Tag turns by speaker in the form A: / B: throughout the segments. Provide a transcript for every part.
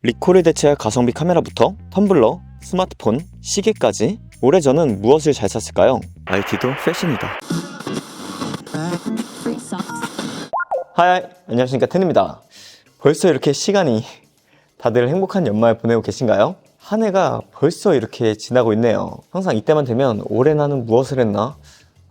A: 리콜을 대체할 가성비 카메라부터 텀블러, 스마트폰, 시계까지 올해 저는 무엇을 잘 샀을까요? IT도 패션이다. 하이, 안녕하십니까, 텐입니다. 벌써 이렇게 시간이 다들 행복한 연말 보내고 계신가요? 한 해가 벌써 이렇게 지나고 있네요. 항상 이때만 되면 올해 나는 무엇을 했나?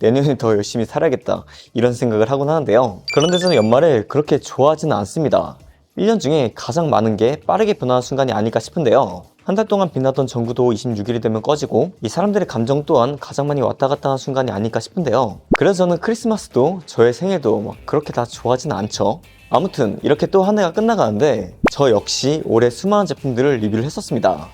A: 내년에 더 열심히 살아야겠다, 이런 생각을 하곤 하는데요. 그런데 저는 연말을 그렇게 좋아하지는 않습니다. 1년 중에 가장 많은 게 빠르게 변화하는 순간이 아닐까 싶은데요. 한 달 동안 빛나던 전구도 26일이 되면 꺼지고, 이 사람들의 감정 또한 가장 많이 왔다 갔다 하는 순간이 아닐까 싶은데요. 그래서 저는 크리스마스도 저의 생일도 막 그렇게 다 좋아하지는 않죠. 아무튼 이렇게 또 한 해가 끝나가는데, 저 역시 올해 수많은 제품들을 리뷰를 했었습니다.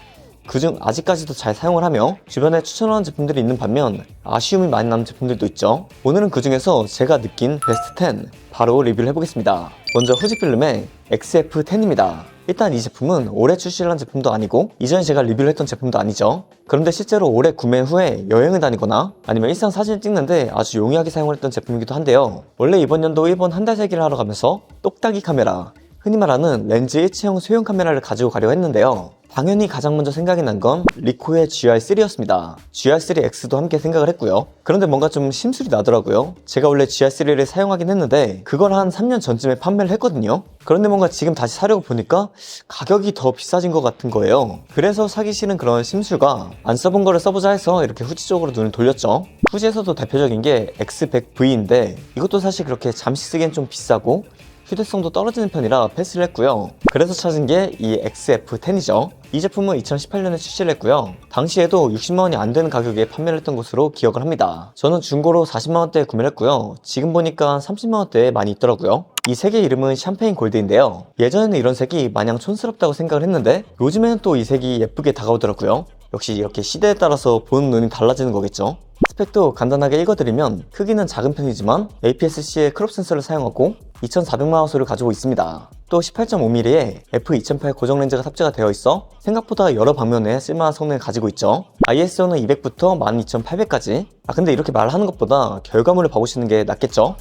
A: 그중 아직까지도 잘 사용을 하며 주변에 추천하는 제품들이 있는 반면 아쉬움이 많이 남는 제품들도 있죠. 오늘은 그 중에서 제가 느낀 베스트 10 바로 리뷰를 해보겠습니다. 먼저 후지필름의 XF10입니다. 일단 이 제품은 올해 출시를 한 제품도 아니고 이전에 제가 리뷰를 했던 제품도 아니죠. 그런데 실제로 올해 구매 후에 여행을 다니거나 아니면 일상 사진을 찍는데 아주 용이하게 사용을 했던 제품이기도 한데요. 원래 이번 연도 일본 한 달 살기를 하러 가면서 똑딱이 카메라, 흔히 말하는 렌즈 일체형 소형 카메라를 가지고 가려고 했는데요. 당연히 가장 먼저 생각이 난 건 리코의 GR3였습니다. GR3X도 함께 생각을 했고요. 그런데 뭔가 좀 심술이 나더라고요. 제가 원래 GR3를 사용하긴 했는데 그걸 한 3년 전쯤에 판매를 했거든요. 그런데 뭔가 지금 다시 사려고 보니까 가격이 더 비싸진 것 같은 거예요. 그래서 사기 싫은 그런 심술과 안 써본 거를 써보자 해서 이렇게 후지 쪽으로 눈을 돌렸죠. 후지에서도 대표적인 게 X100V인데 이것도 사실 그렇게 잠시 쓰기엔 좀 비싸고 휴대성도 떨어지는 편이라 패스를 했고요. 그래서 찾은 게 이 XF10이죠. 이 제품은 2018년에 출시를 했고요. 당시에도 60만원이 안 되는 가격에 판매를 했던 것으로 기억을 합니다. 저는 중고로 40만원대에 구매를 했고요. 지금 보니까 30만원대에 많이 있더라고요. 이 색의 이름은 샴페인 골드인데요. 예전에는 이런 색이 마냥 촌스럽다고 생각을 했는데 요즘에는 또 이 색이 예쁘게 다가오더라고요. 역시 이렇게 시대에 따라서 보는 눈이 달라지는 거겠죠. 스펙도 간단하게 읽어드리면 크기는 작은 편이지만 APS-C의 크롭 센서를 사용하고 2400만 화소를 가지고 있습니다. 또 18.5mm의 f2.8 고정 렌즈가 탑재가 되어 있어 생각보다 여러 방면에 쓸만한 성능을 가지고 있죠. ISO는 200부터 12800까지. 근데 이렇게 말하는 것보다 결과물을 봐보시는 게 낫겠죠?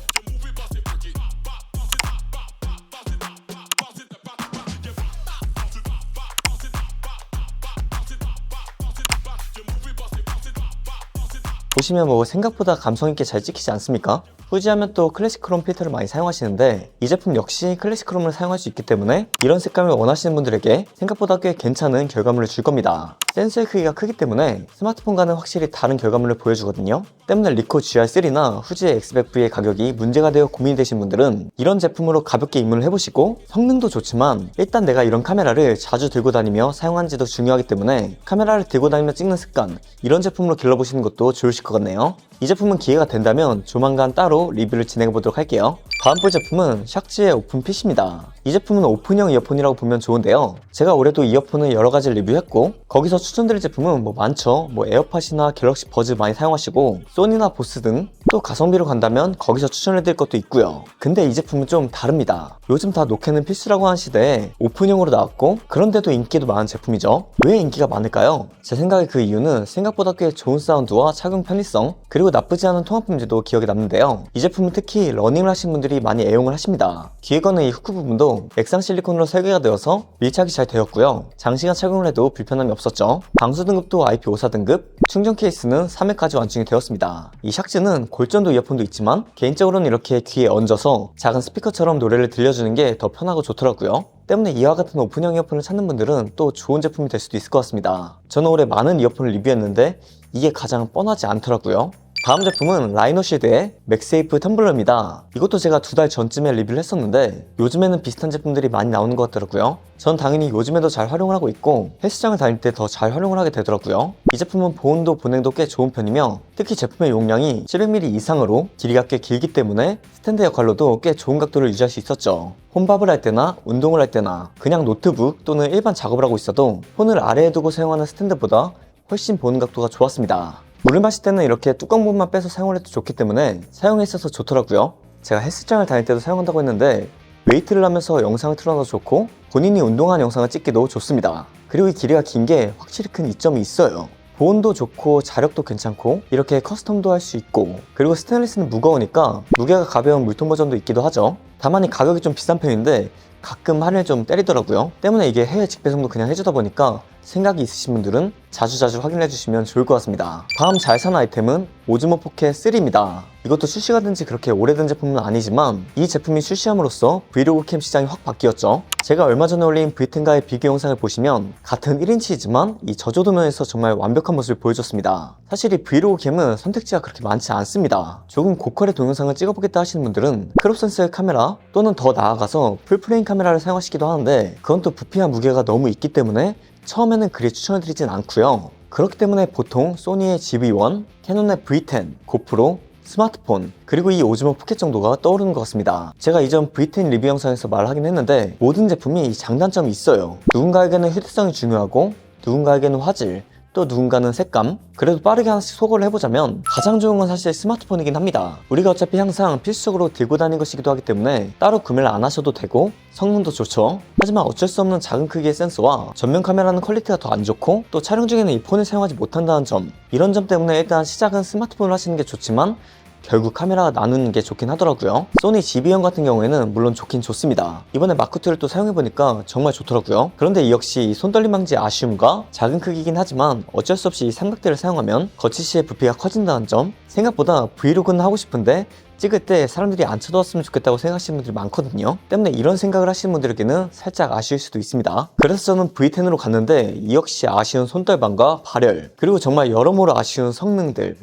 A: 보시면 뭐 생각보다 감성있게 잘 찍히지 않습니까? 후지 하면 또 클래식 크롬 필터를 많이 사용하시는데 이 제품 역시 클래식 크롬을 사용할 수 있기 때문에 이런 색감을 원하시는 분들에게 생각보다 꽤 괜찮은 결과물을 줄 겁니다. 센서의 크기가 크기 때문에 스마트폰과는 확실히 다른 결과물을 보여주거든요. 때문에 리코 GR3나 후지의 X100V의 가격이 문제가 되어 고민이 되신 분들은 이런 제품으로 가볍게 입문을 해보시고, 성능도 좋지만 일단 내가 이런 카메라를 자주 들고 다니며 사용하는지도 중요하기 때문에 카메라를 들고 다니며 찍는 습관, 이런 제품으로 길러보시는 것도 좋으실 것 같네요. 이 제품은 기회가 된다면 조만간 따로 리뷰를 진행해보도록 할게요. 다음 볼 제품은 샥지의 오픈 핏입니다. 이 제품은 오픈형 이어폰이라고 보면 좋은데요. 제가 올해도 이어폰을 여러가지 리뷰했고 거기서 추천드릴 제품은 많죠. 에어팟이나 갤럭시 버즈 많이 사용하시고 소니나 보스 등, 또 가성비로 간다면 거기서 추천해드릴 것도 있고요. 근데 이 제품은 좀 다릅니다. 요즘 다 노캔은 필수라고 하는 시대에 오픈형으로 나왔고 그런데도 인기도 많은 제품이죠. 왜 인기가 많을까요? 제 생각에 그 이유는 생각보다 꽤 좋은 사운드와 착용 편의성, 그리고 나쁘지 않은 통합 품질도 기억에 남는데요. 이 제품은 특히 러닝을 하신 분들이 많이 애용을 하십니다. 뒤에 거는 이 후크 부분도 액상 실리콘으로 설계가 되어서 밀착이 잘 되었고요. 장시간 착용을 해도 불편함이 없었죠. 방수 등급도 IP54 등급, 충전 케이스는 3회까지 완충이 되었습니다. 이 샥즈는 골전도 이어폰도 있지만 개인적으로는 이렇게 귀에 얹어서 작은 스피커처럼 노래를 들려주는 게 더 편하고 좋더라고요. 때문에 이와 같은 오픈형 이어폰을 찾는 분들은 또 좋은 제품이 될 수도 있을 것 같습니다. 저는 올해 많은 이어폰을 리뷰했는데 이게 가장 뻔하지 않더라고요. 다음 제품은 라이노실드의 맥세이프 텀블러입니다. 이것도 제가 2달 전쯤에 리뷰를 했었는데 요즘에는 비슷한 제품들이 많이 나오는 것 같더라고요. 전 당연히 요즘에도 잘 활용을 하고 있고 헬스장을 다닐 때 더 잘 활용을 하게 되더라고요. 이 제품은 보온도 보냉도 꽤 좋은 편이며 특히 제품의 용량이 700ml 이상으로 길이가 꽤 길기 때문에 스탠드 역할로도 꽤 좋은 각도를 유지할 수 있었죠. 홈밥을 할 때나 운동을 할 때나 그냥 노트북 또는 일반 작업을 하고 있어도 폰을 아래에 두고 사용하는 스탠드보다 훨씬 보는 각도가 좋았습니다. 물을 마실 때는 이렇게 뚜껑 부분만 빼서 사용을 해도 좋기 때문에 사용에 있어서 좋더라고요. 제가 헬스장을 다닐 때도 사용한다고 했는데 웨이트를 하면서 영상을 틀어놔도 좋고 본인이 운동한 영상을 찍기도 좋습니다. 그리고 이 길이가 긴 게 확실히 큰 이점이 있어요. 보온도 좋고 자력도 괜찮고 이렇게 커스텀도 할 수 있고, 그리고 스테인리스는 무거우니까 무게가 가벼운 물통 버전도 있기도 하죠. 다만 이 가격이 좀 비싼 편인데 가끔 할인을 좀 때리더라고요. 때문에 이게 해외 직배송도 그냥 해주다 보니까 생각이 있으신 분들은 자주자주 확인해 주시면 좋을 것 같습니다. 다음 잘 사는 아이템은 오즈모 포켓 3입니다. 이것도 출시가 된 지 그렇게 오래된 제품은 아니지만 이 제품이 출시함으로써 브이로그 캠 시장이 확 바뀌었죠. 제가 얼마 전에 올린 V10과의 비교 영상을 보시면 같은 1인치이지만 이 저조도면에서 정말 완벽한 모습을 보여줬습니다. 사실 이 브이로그 캠은 선택지가 그렇게 많지 않습니다. 조금 고퀄의 동영상을 찍어보겠다 하시는 분들은 크롭 센서의 카메라 또는 더 나아가서 풀프레임 카메라를 사용하시기도 하는데 그건 또 부피와 무게가 너무 있기 때문에 처음에는 그리 추천해드리진 않고요. 그렇기 때문에 보통 소니의 GV1, 캐논의 V10, 고프로, 스마트폰, 그리고 이 오즈모 포켓 정도가 떠오르는 것 같습니다. 제가 이전 V10 리뷰 영상에서 말하긴 했는데 모든 제품이 이 장단점이 있어요. 누군가에게는 휴대성이 중요하고 누군가에게는 화질, 또 누군가는 색감. 그래도 빠르게 하나씩 소거를 해보자면 가장 좋은 건 사실 스마트폰이긴 합니다. 우리가 어차피 항상 필수적으로 들고 다니는 것이기도 하기 때문에 따로 구매를 안 하셔도 되고 성능도 좋죠. 하지만 어쩔 수 없는 작은 크기의 센서와 전면 카메라는 퀄리티가 더 안 좋고 또 촬영 중에는 이 폰을 사용하지 못한다는 점, 이런 점 때문에 일단 시작은 스마트폰을 하시는 게 좋지만 결국 카메라가 나누는 게 좋긴 하더라고요. 소니 GV1 같은 경우에는 물론 좋긴 좋습니다. 이번에 마크2를 또 사용해보니까 정말 좋더라고요. 그런데 이 역시 이 손떨림 방지의 아쉬움과 작은 크기긴 하지만 어쩔 수 없이 이 삼각대를 사용하면 거치 시에 부피가 커진다는 점, 생각보다 브이로그는 하고 싶은데 찍을 때 사람들이 안 쳐다봤으면 좋겠다고 생각하시는 분들이 많거든요. 때문에 이런 생각을 하시는 분들에게는 살짝 아쉬울 수도 있습니다. 그래서 저는 V10으로 갔는데 이 역시 아쉬운 손떨방과 발열, 그리고 정말 여러모로 아쉬운 성능들,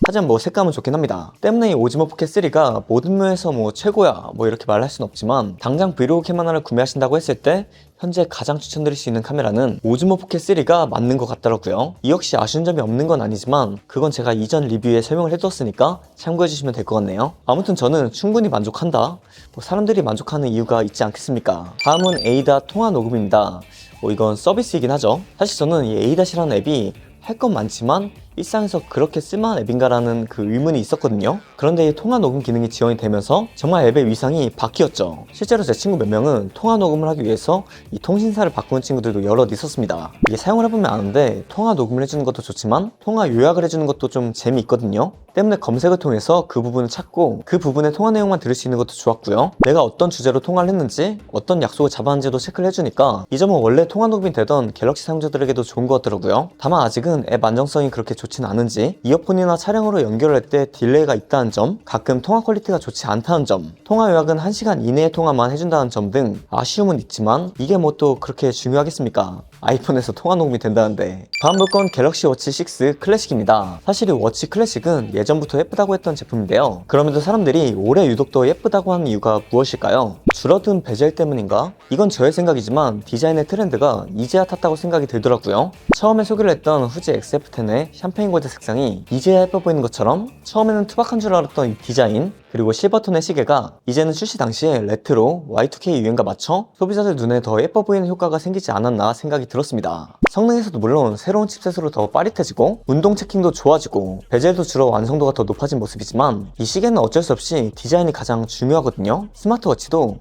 A: 하지만 뭐 색감은 좋긴 합니다. 때문에 이 오즈모 포켓 3가 모든 면에서 뭐 최고야 뭐 이렇게 말할 순 없지만 당장 브이로그 캠 하나를 구매하신다고 했을 때 현재 가장 추천드릴 수 있는 카메라는 오즈모 포켓 3가 맞는 것 같더라고요. 이 역시 아쉬운 점이 없는 건 아니지만 그건 제가 이전 리뷰에 설명을 해두었으니까 참고해주시면 될 것 같네요. 아무튼 저는 충분히 만족한다, 뭐 사람들이 만족하는 이유가 있지 않겠습니까? 다음은 에이다 통화 녹음입니다. 이건 서비스이긴 하죠. 사실 저는 이 에이닷이라는 앱이 할 건 많지만 일상에서 그렇게 쓸만한 앱인가라는 그 의문이 있었거든요. 그런데 이 통화 녹음 기능이 지원이 되면서 정말 앱의 위상이 바뀌었죠. 실제로 제 친구 몇 명은 통화 녹음을 하기 위해서 이 통신사를 바꾸는 친구들도 여럿 있었습니다. 이게 사용을 해보면 아는데 통화 녹음을 해주는 것도 좋지만 통화 요약을 해주는 것도 좀 재미있거든요. 때문에 검색을 통해서 그 부분을 찾고 그 부분의 통화 내용만 들을 수 있는 것도 좋았고요. 내가 어떤 주제로 통화를 했는지 어떤 약속을 잡았는지도 체크를 해주니까 이 점은 원래 통화 녹음이 되던 갤럭시 사용자들에게도 좋은 것 같더라고요. 다만 아직은 앱 안정성이 그렇게 좋진 않은지 이어폰이나 차량으로 연결할 때 딜레이가 있다는 점, 가끔 통화 퀄리티가 좋지 않다는 점, 통화 요약은 1시간 이내의 통화만 해준다는 점 등 아쉬움은 있지만 이게 뭐 또 그렇게 중요하겠습니까? 아이폰에서 통화 녹음이 된다는데. 다음 볼 건 갤럭시 워치 6 클래식입니다. 사실 이 워치 클래식은 예전부터 예쁘다고 했던 제품인데요. 그럼에도 사람들이 올해 유독 더 예쁘다고 하는 이유가 무엇일까요? 줄어든 베젤 때문인가? 이건 저의 생각이지만 디자인의 트렌드가 이제야 탔다고 생각이 들더라고요. 처음에 소개를 했던 후지 XF10의 샴페인 골드 색상이 이제야 예뻐 보이는 것처럼 처음에는 투박한 줄 알았던 이 디자인, 그리고 실버톤의 시계가 이제는 출시 당시에 레트로 Y2K 유행과 맞춰 소비자들 눈에 더 예뻐 보이는 효과가 생기지 않았나 생각이 들었습니다. 성능에서도 물론 새로운 칩셋으로 더 빠릿해지고 운동 체킹도 좋아지고 베젤도 주로 완성도가 더 높아진 모습이지만 이 시계는 어쩔 수 없이 디자인이 가장 중요하거든요. 스마트워치도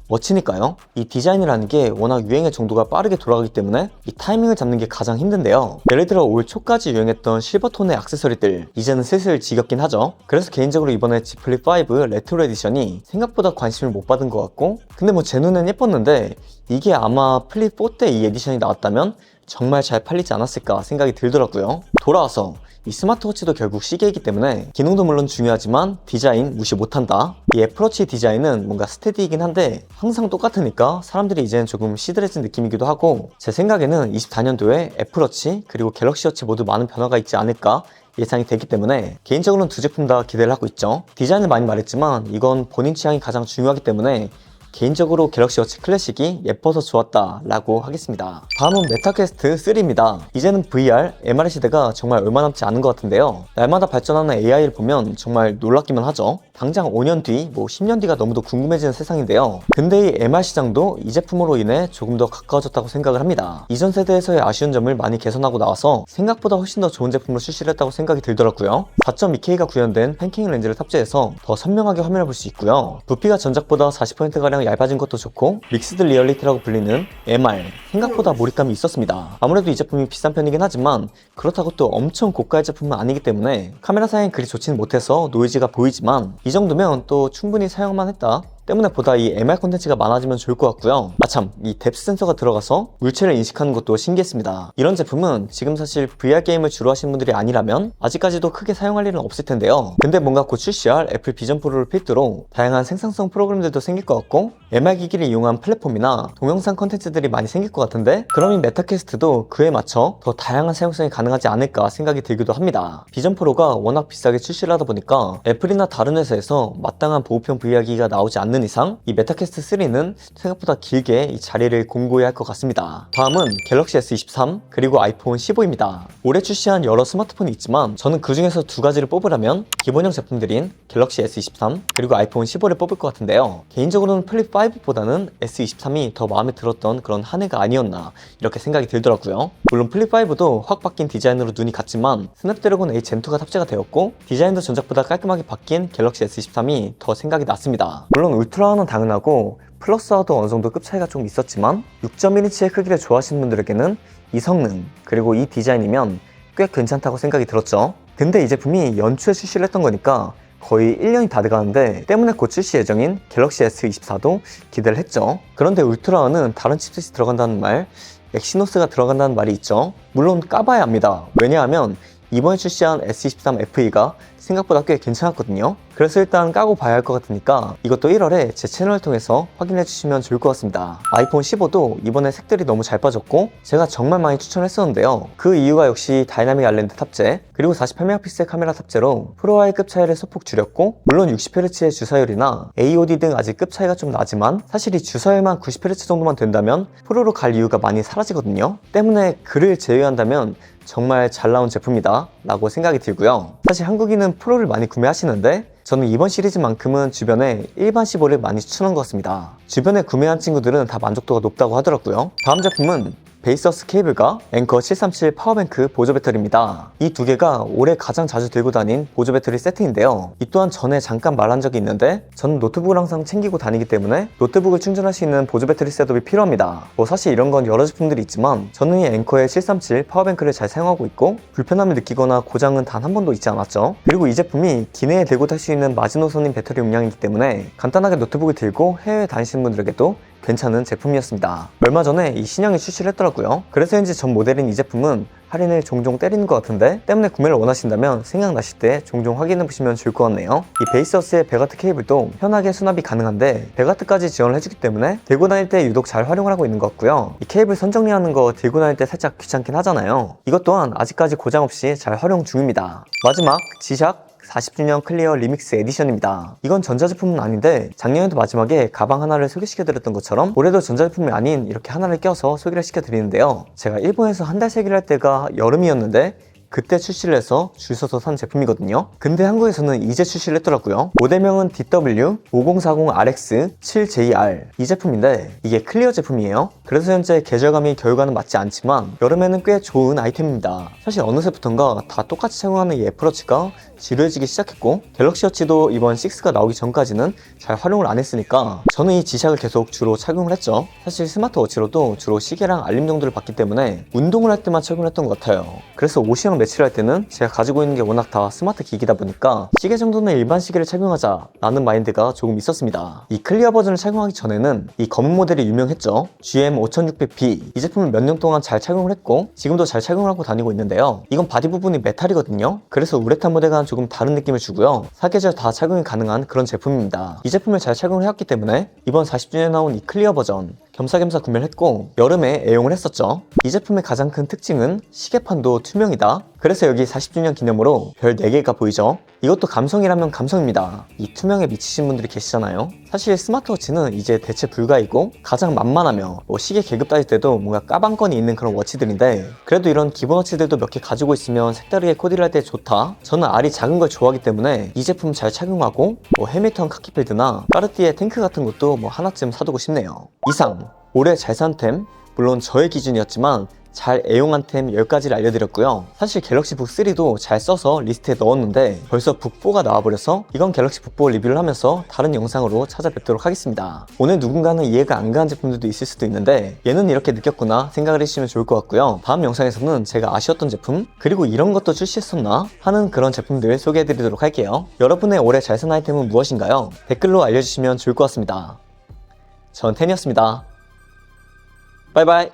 A: 워치니까요. 이 디자인이라는 게 워낙 유행의 정도가 빠르게 돌아가기 때문에 이 타이밍을 잡는 게 가장 힘든데요. 예를 들어 올 초까지 유행했던 실버톤의 액세서리들 이제는 슬슬 지겹긴 하죠. 그래서 개인적으로 이번에 Z 플립 5 레트로 에디션이 생각보다 관심을 못 받은 것 같고, 근데 뭐 제 눈엔 예뻤는데 이게 아마 플립 4 때 이 에디션이 나왔다면 정말 잘 팔리지 않았을까 생각이 들더라고요. 돌아와서 이 스마트워치도 결국 시계이기 때문에 기능도 물론 중요하지만 디자인 무시 못한다. 이 애플워치 디자인은 뭔가 스테디이긴 한데 항상 똑같으니까 사람들이 이제는 조금 시들해진 느낌이기도 하고, 제 생각에는 24년도에 애플워치 그리고 갤럭시워치 모두 많은 변화가 있지 않을까 예상이 되기 때문에 개인적으로는 두 제품 다 기대를 하고 있죠. 디자인을 많이 말했지만 이건 본인 취향이 가장 중요하기 때문에 개인적으로 갤럭시 워치 클래식이 예뻐서 좋았다 라고 하겠습니다. 다음은 메타퀘스트 3입니다. 이제는 VR, MR 시대가 정말 얼마 남지 않은 것 같은데요. 날마다 발전하는 AI를 보면 정말 놀랍기만 하죠. 당장 5년 뒤, 10년 뒤가 너무도 궁금해지는 세상인데요. 근데 이 MR 시장도 이 제품으로 인해 조금 더 가까워졌다고 생각을 합니다. 이전 세대에서의 아쉬운 점을 많이 개선하고 나와서 생각보다 훨씬 더 좋은 제품을 출시를 했다고 생각이 들더라고요. 4.2K가 구현된 팬케이크 렌즈를 탑재해서 더 선명하게 화면을 볼 수 있고요. 부피가 전작보다 40%가량 얇아진 것도 좋고, 믹스드 리얼리티라고 불리는 MR, 생각보다 몰입감이 있었습니다. 아무래도 이 제품이 비싼 편이긴 하지만 그렇다고 또 엄청 고가의 제품은 아니기 때문에 카메라 사양이 그리 좋지는 못해서 노이즈가 보이지만 이 정도면 또 충분히 사용만 했다, 때문에 보다 이 MR 콘텐츠가 많아지면 좋을 것 같고요. 참, 이 뎁스 센서가 들어가서 물체를 인식하는 것도 신기했습니다. 이런 제품은 지금 사실 VR 게임을 주로 하시는 분들이 아니라면 아직까지도 크게 사용할 일은 없을 텐데요. 근데 뭔가 곧 출시할 애플 비전 프로를 필두로 다양한 생산성 프로그램들도 생길 것 같고 MR 기기를 이용한 플랫폼이나 동영상 콘텐츠들이 많이 생길 것 같은데, 그럼 이 메타퀘스트도 그에 맞춰 더 다양한 사용성이 가능하지 않을까 생각이 들기도 합니다. 비전 프로가 워낙 비싸게 출시를 하다 보니까 애플이나 다른 회사에서 마땅한 보급형 VR 기기가 나오지 않는 이상 이 메타퀘스트 3는 생각보다 길게 이 자리를 공고히 할 것 같습니다. 다음은 갤럭시 S23 그리고 아이폰 15입니다. 올해 출시한 여러 스마트폰이 있지만 저는 그 중에서 두 가지를 뽑으라면 기본형 제품들인 갤럭시 S23 그리고 아이폰 15를 뽑을 것 같은데요. 개인적으로는 플립 5보다는 S23이 더 마음에 들었던 그런 한 해가 아니었나 이렇게 생각이 들더라고요. 물론 플립 5도 확 바뀐 디자인으로 눈이 갔지만 스냅드래곤 8 젠2가 탑재가 되었고 디자인도 전작보다 깔끔하게 바뀐 갤럭시 S23이 더 생각이 났습니다. 물론 울트라는 당연하고 플러스와도 어느 정도 급 차이가 좀 있었지만 6.1인치의 크기를 좋아하시는 분들에게는 이 성능 그리고 이 디자인이면 꽤 괜찮다고 생각이 들었죠. 근데 이 제품이 연초에 출시를 했던 거니까 거의 1년이 다 돼가는데, 때문에 곧 출시 예정인 갤럭시 S24도 기대를 했죠. 그런데 울트라는 다른 칩셋이 들어간다는 말, 엑시노스가 들어간다는 말이 있죠. 물론 까봐야 합니다. 왜냐하면 이번에 출시한 S23 FE가 생각보다 꽤 괜찮았거든요. 그래서 일단 까고 봐야 할 것 같으니까 이것도 1월에 제 채널을 통해서 확인해 주시면 좋을 것 같습니다. 아이폰 15도 이번에 색들이 너무 잘 빠졌고 제가 정말 많이 추천했었는데요. 그 이유가 역시 다이나믹 아일랜드 탑재 그리고 48메가픽셀 카메라 탑재로 프로와의 급 차이를 소폭 줄였고, 물론 60Hz의 주사율이나 AOD 등 아직 급 차이가 좀 나지만 사실 이 주사율만 90Hz 정도만 된다면 프로로 갈 이유가 많이 사라지거든요. 때문에 그를 제외한다면 정말 잘 나온 제품이다 라고 생각이 들고요. 사실 한국인은 프로를 많이 구매하시는데 저는 이번 시리즈만큼은 주변에 일반 15를 많이 추천한 것 같습니다. 주변에 구매한 친구들은 다 만족도가 높다고 하더라고요. 다음 제품은 베이서스 케이블과 앵커 737 파워뱅크 보조 배터리입니다. 이 두 개가 올해 가장 자주 들고 다닌 보조 배터리 세트인데요. 이 또한 전에 잠깐 말한 적이 있는데 저는 노트북을 항상 챙기고 다니기 때문에 노트북을 충전할 수 있는 보조 배터리 셋업이 필요합니다. 사실 이런 건 여러 제품들이 있지만 저는 이 앵커의 737 파워뱅크를 잘 사용하고 있고 불편함을 느끼거나 고장은 단 한 번도 있지 않았죠. 그리고 이 제품이 기내에 들고 탈 수 있는 마지노선인 배터리 용량이기 때문에 간단하게 노트북을 들고 해외에 다니시는 분들에게도 괜찮은 제품이었습니다. 얼마 전에 이 신형이 출시를 했더라고요. 그래서인지 전 모델인 이 제품은 할인을 종종 때리는 것 같은데, 때문에 구매를 원하신다면 생각나실 때 종종 확인해보시면 좋을 것 같네요. 이 베이서스의 배가트 케이블도 편하게 수납이 가능한데 배가트까지 지원을 해주기 때문에 들고 다닐 때 유독 잘 활용을 하고 있는 것 같고요. 이 케이블 선 정리하는 거 들고 다닐 때 살짝 귀찮긴 하잖아요. 이것 또한 아직까지 고장 없이 잘 활용 중입니다. 마지막 지샥 40주년 클리어 리믹스 에디션입니다. 이건 전자제품은 아닌데 작년에도 마지막에 가방 하나를 소개시켜드렸던 것처럼 올해도 전자제품이 아닌 이렇게 하나를 껴서 소개를 시켜드리는데요. 제가 일본에서 한 달 세기를 할 때가 여름이었는데 그때 출시를 해서 줄 서서 산 제품이거든요. 근데 한국에서는 이제 출시를 했더라고요. 모델명은 DW5040RX7JR 이 제품인데 이게 클리어 제품이에요. 그래서 현재 계절감이 겨울과는 맞지 않지만 여름에는 꽤 좋은 아이템입니다. 사실 어느새부턴가 다 똑같이 착용하는 이 애플워치가 지루해지기 시작했고 갤럭시 워치도 이번 6가 나오기 전까지는 잘 활용을 안 했으니까 저는 이 지샥을 계속 주로 착용을 했죠. 사실 스마트워치로도 주로 시계랑 알림 정도를 받기 때문에 운동을 할 때만 착용을 했던 것 같아요. 그래서 옷이랑 매치를 할 때는 제가 가지고 있는 게 워낙 다 스마트 기기다 보니까 시계 정도는 일반 시계를 착용하자 라는 마인드가 조금 있었습니다. 이 클리어 버전을 착용하기 전에는 이 검은 모델이 유명했죠. GM5600B 이 제품을 몇 년 동안 잘 착용을 했고 지금도 잘 착용을 하고 다니고 있는데요. 이건 바디 부분이 메탈이거든요. 그래서 우레탄 모델과는 조금 다른 느낌을 주고요. 사계절 다 착용이 가능한 그런 제품입니다. 이 제품을 잘 착용을 해왔기 때문에 이번 40주년에 나온 이 클리어 버전 겸사겸사 구매를 했고 여름에 애용을 했었죠. 이 제품의 가장 큰 특징은 시계판도 투명이다. 그래서 여기 40주년 기념으로 별 4개가 보이죠? 이것도 감성이라면 감성입니다. 이 투명에 미치신 분들이 계시잖아요. 사실 스마트워치는 이제 대체 불가이고 가장 만만하며 시계 계급 따질 때도 뭔가 까방권이 있는 그런 워치들인데 그래도 이런 기본 워치들도 몇 개 가지고 있으면 색다르게 코디를 할 때 좋다. 저는 알이 작은 걸 좋아하기 때문에 이 제품 잘 착용하고 해밀턴 카키필드나 까르띠에 탱크 같은 것도 하나쯤 사두고 싶네요. 이상 올해 잘 산 템, 물론 저의 기준이었지만 잘 애용한 템 10가지를 알려드렸고요. 사실 갤럭시 북 3도 잘 써서 리스트에 넣었는데 벌써 북 4가 나와버려서 이건 갤럭시 북 4 리뷰를 하면서 다른 영상으로 찾아뵙도록 하겠습니다. 오늘 누군가는 이해가 안 가는 제품들도 있을 수도 있는데 얘는 이렇게 느꼈구나 생각을 해주시면 좋을 것 같고요. 다음 영상에서는 제가 아쉬웠던 제품 그리고 이런 것도 출시했었나 하는 그런 제품들 소개해드리도록 할게요. 여러분의 올해 잘 산 아이템은 무엇인가요? 댓글로 알려주시면 좋을 것 같습니다. 전 텐이었습니다. 바이바이.